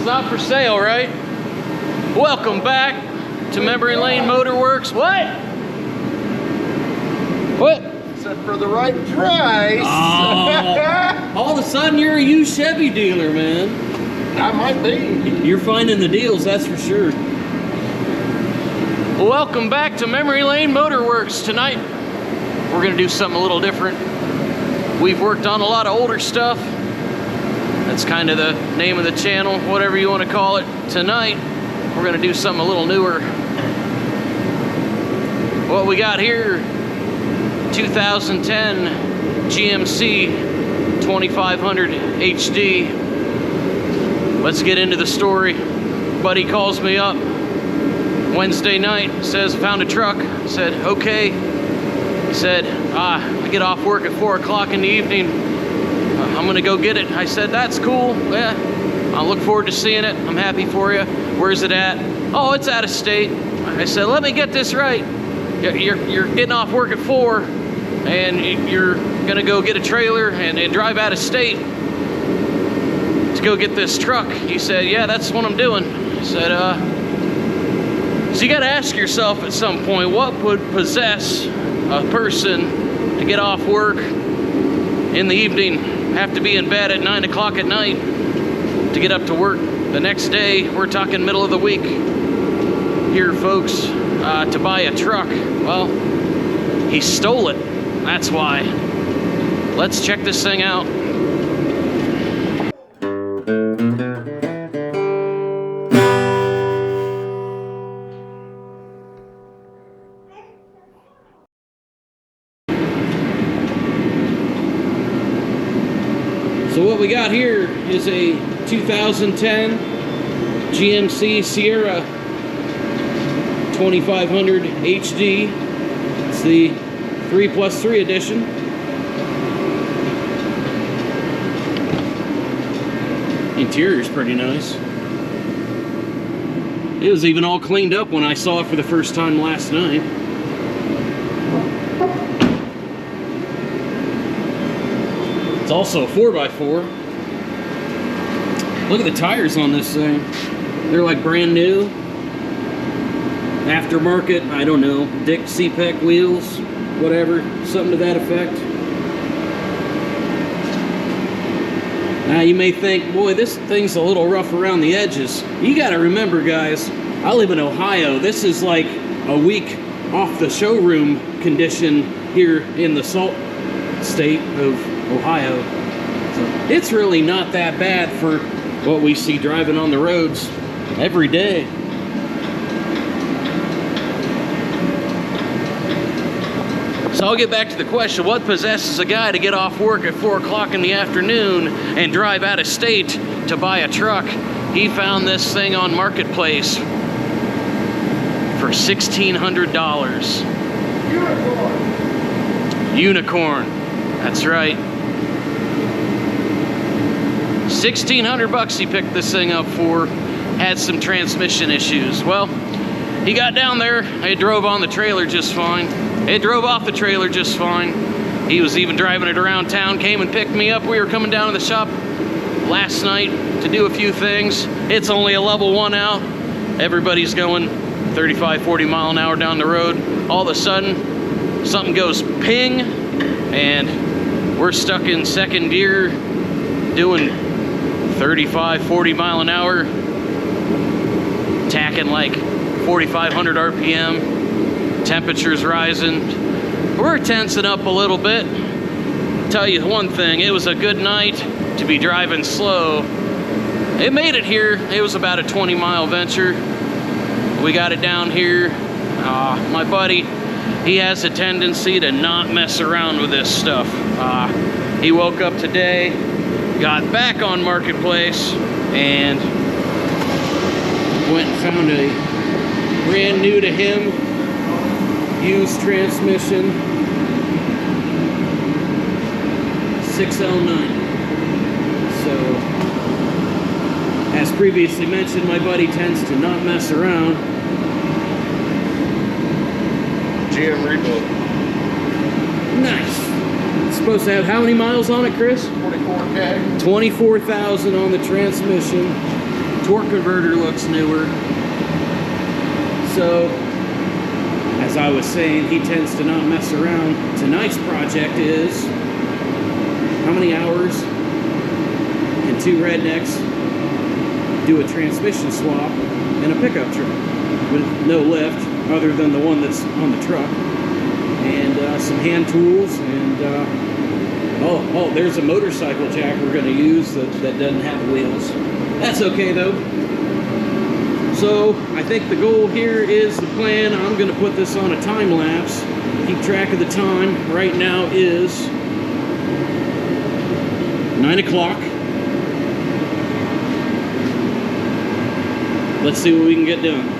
It's not for sale, right? Welcome back to Memory Lane Motorworks. What? What? Except for the right price. Oh, all of a sudden you're a used Chevy dealer, man. I might be. You're finding the deals, that's for sure. Welcome back to Memory Lane Motorworks. Tonight, we're gonna do something a little different. We've worked on a lot of older stuff. That's kind of the name of the channel, whatever you want to call it. Tonight, we're gonna do something a little newer. What we got here, 2010 GMC 2500 HD. Let's get into the story. Buddy calls me up Wednesday night, says, found a truck. I said, okay. He said, I get off work at 4 o'clock in the evening. I'm gonna go get it. I said, that's cool. Yeah, I look forward to seeing it. I'm happy for you. Where's it at? Oh, it's out of state. I said, let me get this right. You're getting off work at 4 and you're gonna go get a trailer and drive out of state to go get this truck. He said, yeah, that's what I'm doing. I said, so you gotta ask yourself at some point, what would possess a person to get off work in the evening, have to be in bed at 9 o'clock at night to get up to work the next day? We're talking middle of the week here, folks, to buy a truck. Well, he stole it. That's why. Let's check this thing out. So what we got here is a 2010 GMC Sierra 2500 HD. It's the 3+3 edition. Interior's pretty nice. It was even all cleaned up when I saw it for the first time last night. It's also a 4x4. Look at the tires on this thing. They're like brand new. Aftermarket, I don't know, Dick C-Pec wheels, whatever, something to that effect. Now you may think, boy, this thing's a little rough around the edges. You gotta remember, guys, I live in Ohio. This is like a week off the showroom condition here in the salt state of Ohio. So it's really not that bad for what we see driving on the roads every day. So I'll get back to the question, what possesses a guy to get off work at 4 o'clock in the afternoon and drive out of state to buy a truck? He found this thing on Marketplace for $1,600. Unicorn. That's right. 1,600 bucks he picked this thing up for. Had some transmission issues. Well, he got down there, it drove on the trailer just fine. It drove off the trailer just fine. He was even driving it around town, came and picked me up. We were coming down to the shop last night to do a few things. It's only a level 1 out. Everybody's going 35, 40 mile an hour down the road. All of a sudden, something goes ping, and we're stuck in second gear doing 35, 40 mile an hour, tacking like 4,500 RPM. Temperature's rising. We're tensing up a little bit. Tell you one thing, it was a good night to be driving slow. It made it here. It was about a 20-mile venture. We got it down here. My buddy, he has a tendency to not mess around with this stuff. He woke up today, got back on Marketplace, and went and found a brand new to him used transmission 6L9. So, as previously mentioned, my buddy tends to not mess around. GM Repo. Nice. It's supposed to have how many miles on it, Chris? 24K. 24,000 on the transmission. Torque converter looks newer. So, as I was saying, he tends to not mess around. Tonight's project is, how many hours can two rednecks do a transmission swap in a pickup truck with no lift other than the one that's on the truck, and some hand tools, and oh, there's a motorcycle jack we're going to use that doesn't have wheels. That's okay though. So I think the goal here is the plan. I'm going to put this on a time lapse, keep track of the time. Right now is 9 o'clock. Let's see what we can get done.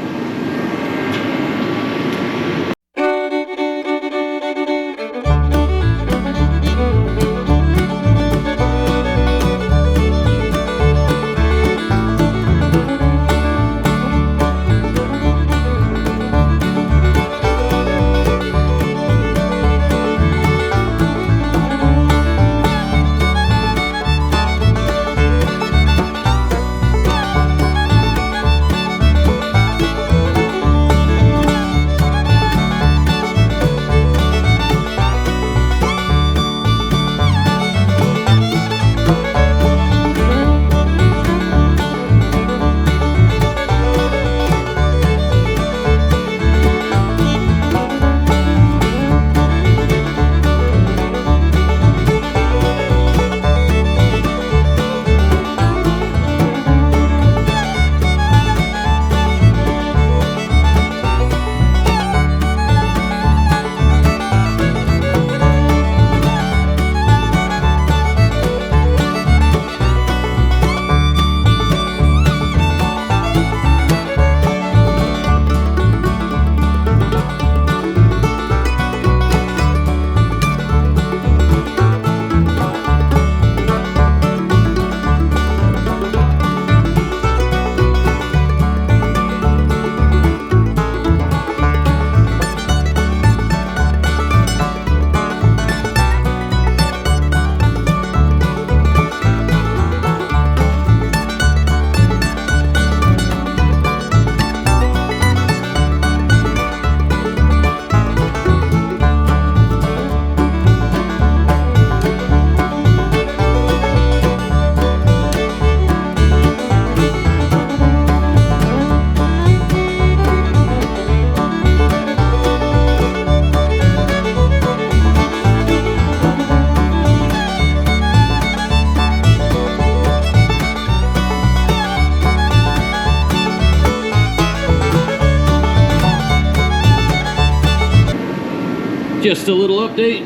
Just a little update.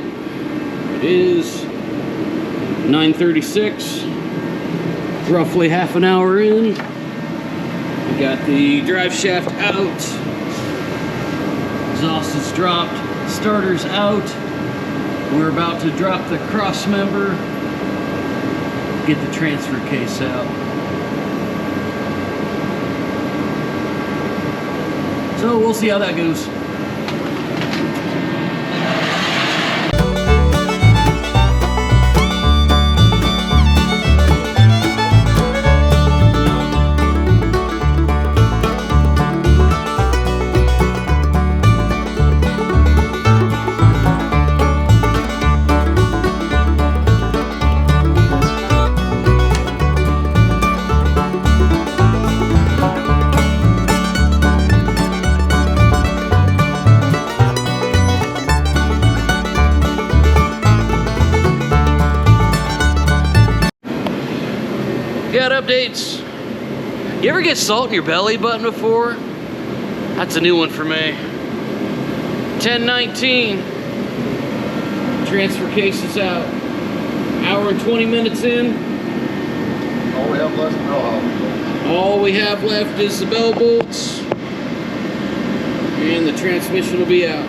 It is 9:36, roughly half an hour in. We got the drive shaft out, exhaust is dropped, starter's out. We're about to drop the cross member, get the transfer case out. So we'll see how that goes. Got updates. You ever get salt in your belly button before? That's a new one for me. 10:19. Transfer case is out. Hour and 20 minutes in. All we have left, All we have left is the bell bolts, and the transmission will be out.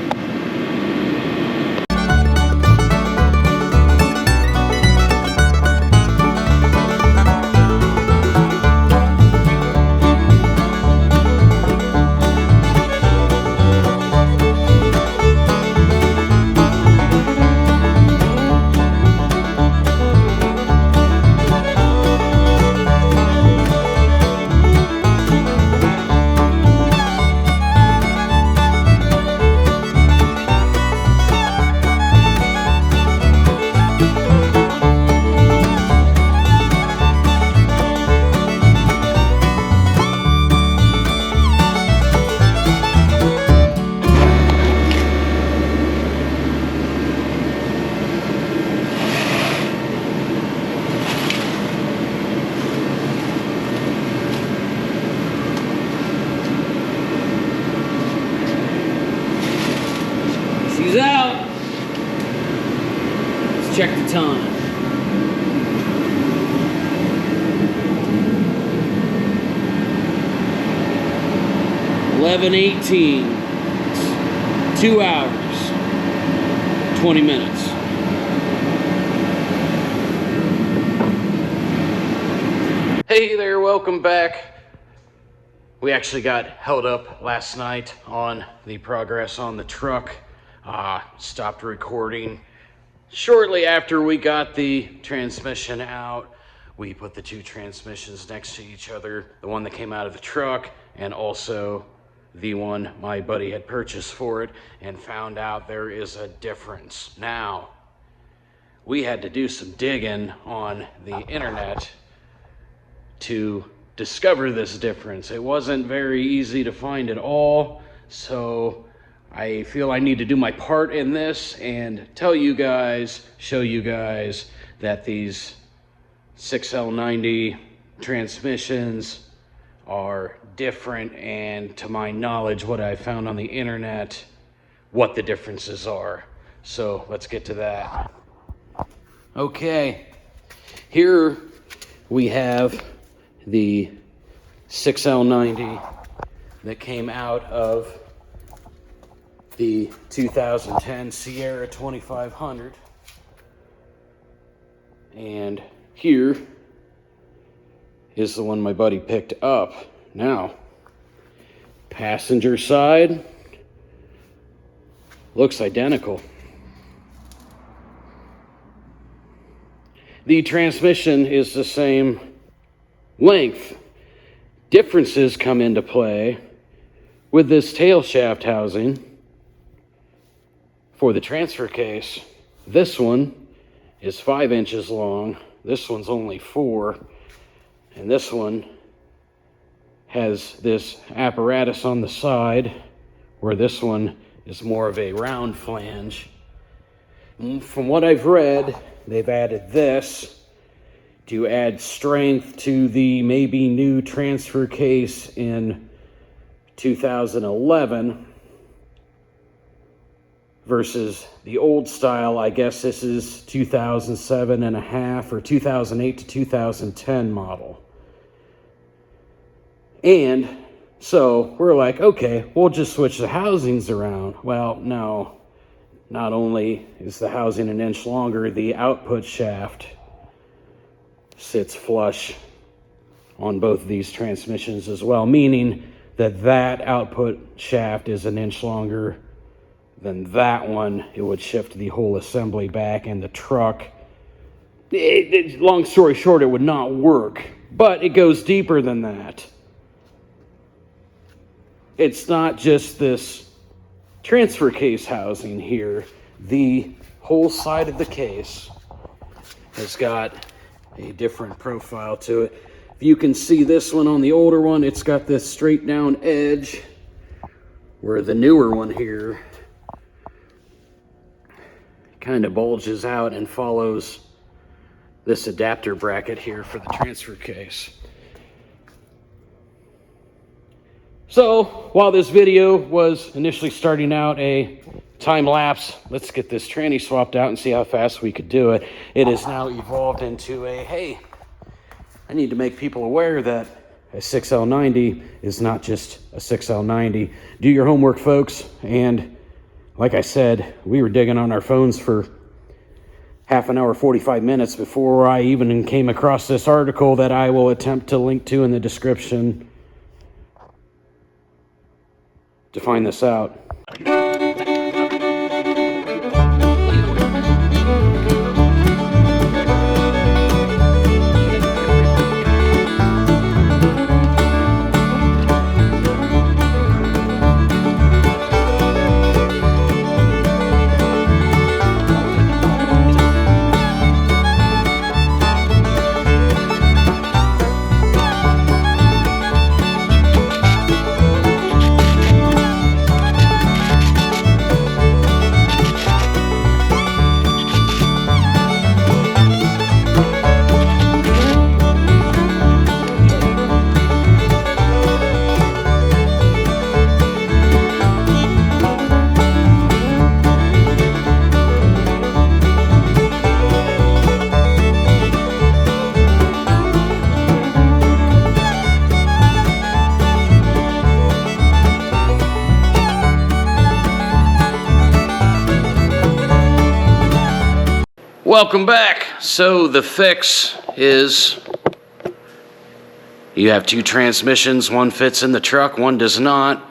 Check the time. 11:18. 2 hours, 20 minutes. Hey there, welcome back. We actually got held up last night on the progress on the truck. Stopped recording shortly after we got the transmission out. We put the two transmissions next to each other, the one that came out of the truck and also the one my buddy had purchased for it, and found out there is a difference. Now, we had to do some digging on the internet to discover this difference. It wasn't very easy to find at all, so I feel I need to do my part in this and tell you guys, show you guys that these 6L90 transmissions are different, and to my knowledge, what I found on the internet, what the differences are. So let's get to that. Okay, here we have the 6L90 that came out of the 2010 Sierra 2500, and here is the one my buddy picked up. Now, passenger side looks identical. The transmission is the same length. Differences come into play with this tail shaft housing for the transfer case. This one is 5 inches long. This one's only 4. And this one has this apparatus on the side, where this one is more of a round flange. From what I've read, they've added this to add strength to the maybe new transfer case in 2011 versus the old style. I guess this is 2007 and a half or 2008 to 2010 model. And so we're like, okay, we'll just switch the housings around. Well, no. Not only is the housing an inch longer, the output shaft sits flush on both of these transmissions as well, meaning that that output shaft is an inch longer than that one. It would shift the whole assembly back, and the truck, long story short, it would not work. But it goes deeper than that. It's not just this transfer case housing here. The whole side of the case has got a different profile to it. If you can see this one on the older one, it's got this straight down edge, where the newer one here kind of bulges out and follows this adapter bracket here for the transfer case. So, while this video was initially starting out a time lapse, let's get this tranny swapped out and see how fast we could do it. It has now evolved into a, hey, I need to make people aware that a 6L90 is not just a 6L90. Do your homework, folks. And like I said, we were digging on our phones for half an hour, 45 minutes before I even came across this article that I will attempt to link to in the description to find this out. Welcome back. So the fix is you have two transmissions. One fits in the truck, one does not.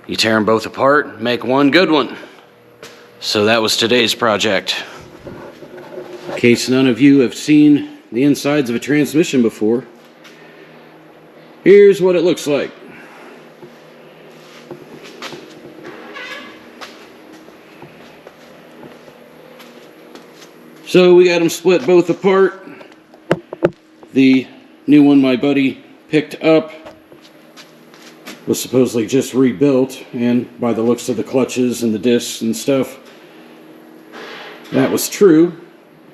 You tear them both apart, make one good one. So that was today's project. In case none of you have seen the insides of a transmission before, here's what it looks like. So we got them split both apart. The new one my buddy picked up was supposedly just rebuilt, and by the looks of the clutches and the discs and stuff, that was true.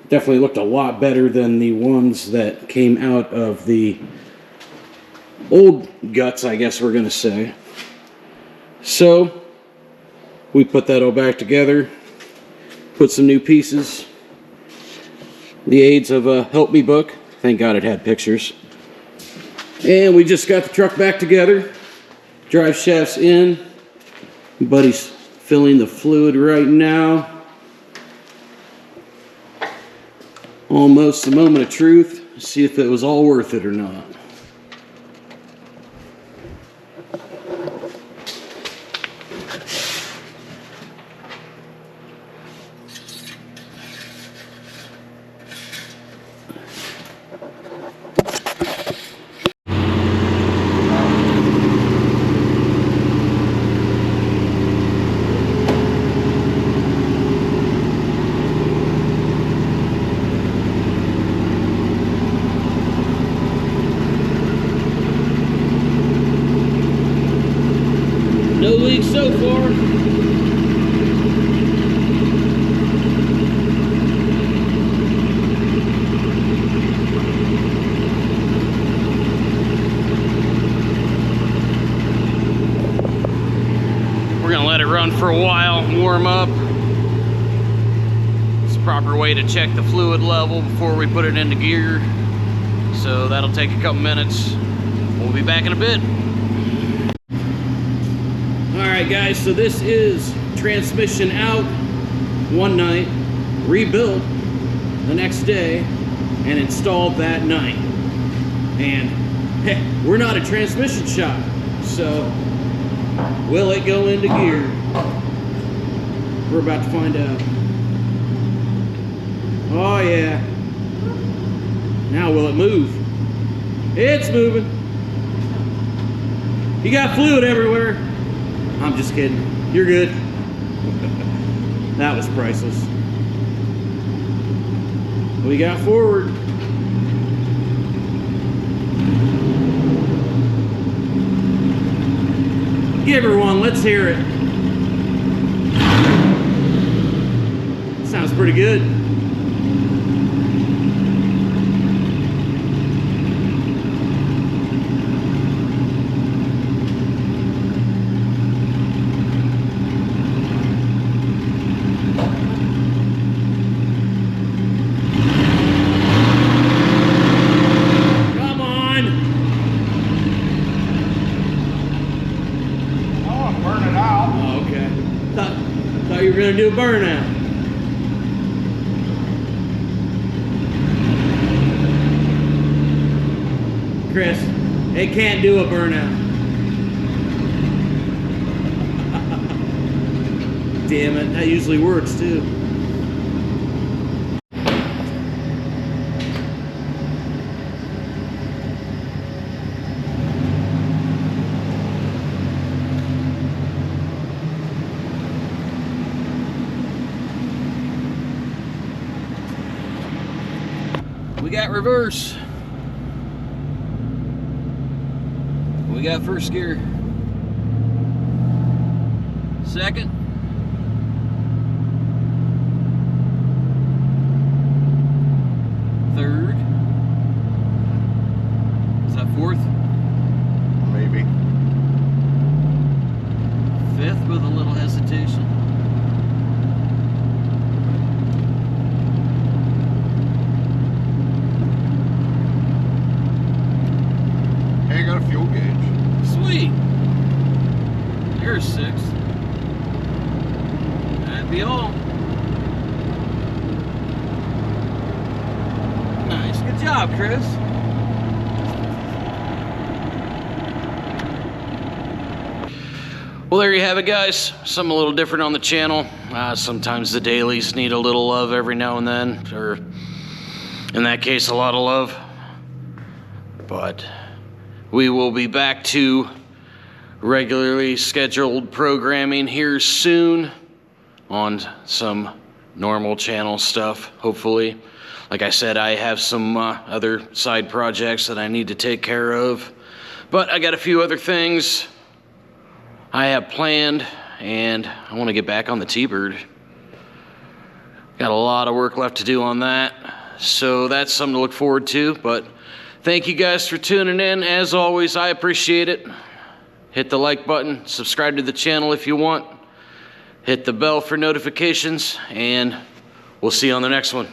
Definitely looked a lot better than the ones that came out of the old guts, I guess we're gonna say. So we put that all back together, put some new pieces. The aids of a Help Me book. Thank God it had pictures. And we just got the truck back together. Drive shafts in. Buddy's filling the fluid right now. Almost a moment of truth. See if it was all worth it or not. No leaks so far. We're gonna let it run for a while, warm up. It's the proper way to check the fluid level before we put it into gear. So that'll take a couple minutes. We'll be back in a bit. Alright guys, so this is transmission out one night, rebuilt the next day, and installed that night. And hey, we're not a transmission shop, so will it go into gear? We're about to find out. Oh yeah. Now will it move? It's moving. You got fluid everywhere. I'm just kidding. You're good. That was priceless. We got forward. Give her one. Let's hear it. Sounds pretty good. Thought you were going to do a burnout. Chris, it can't do a burnout. Damn it, that usually works too. We got reverse. We got first gear. Second. Third. Is that fourth? Maybe. Fifth with a little hesitation. Hey, I got a fuel gauge. Sweet. Here's sixth. job, Chris. Well, there you have it, guys. Something a little different on the channel. Sometimes the dailies need a little love every now and then, or in that case, a lot of love. But we will be back to regularly scheduled programming here soon on some normal channel stuff, hopefully. Like I said, I have some other side projects that I need to take care of, but I got a few other things I have planned, and I want to get back on the T-Bird. Got a lot of work left to do on that, so that's something to look forward to. But thank you guys for tuning in. As always, I appreciate it. Hit the like button, subscribe to the channel if you want, hit the bell for notifications, and we'll see you on the next one.